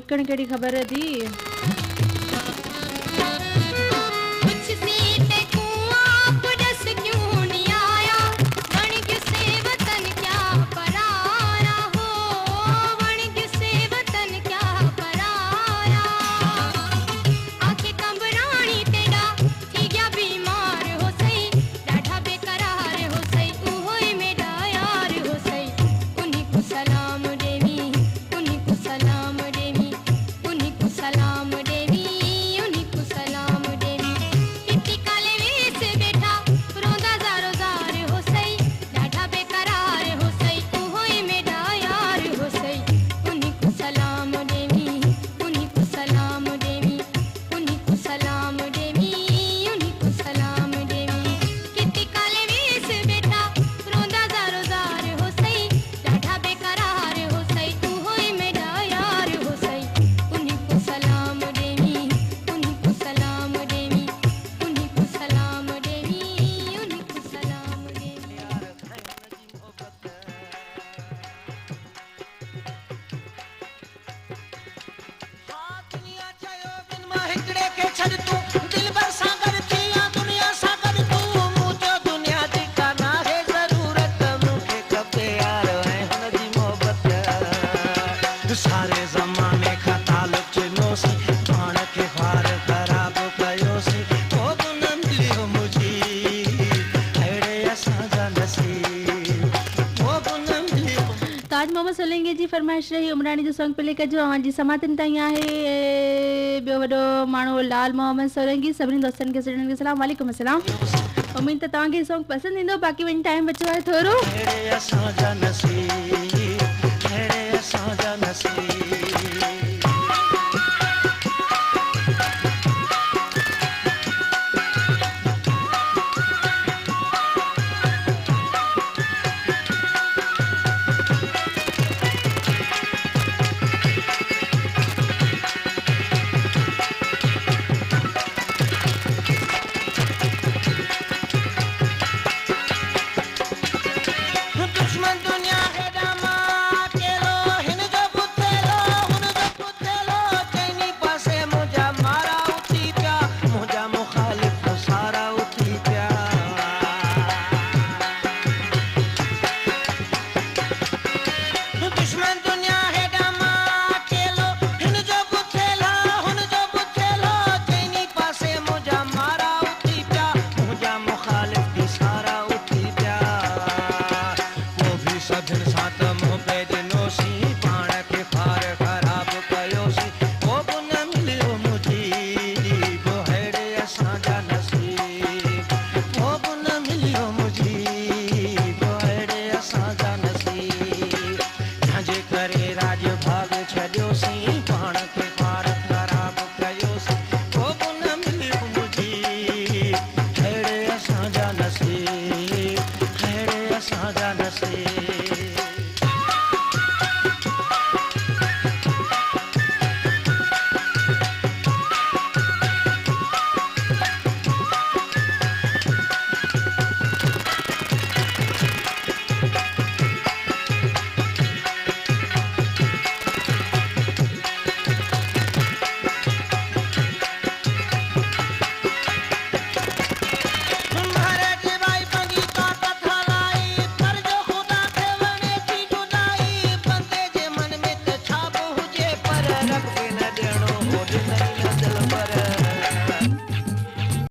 लिखण केड़ी खबर दी ताज मोहम्मद सोलंगी जी फरमाइश रही उमरानी जो सॉन्ग पे लेकर जो अवां जी समातन ताई आहे बियो वडो माण्हू लाल मोहम्मद सोलंगी सभिनी दोस्तन के सजणन के सलाम वालेकुम अस्सलाम उम्मीद त तव्हांखे सॉन्ग पसंद ईंदो बाक़ी वञी टाइम बचो आहे थोरो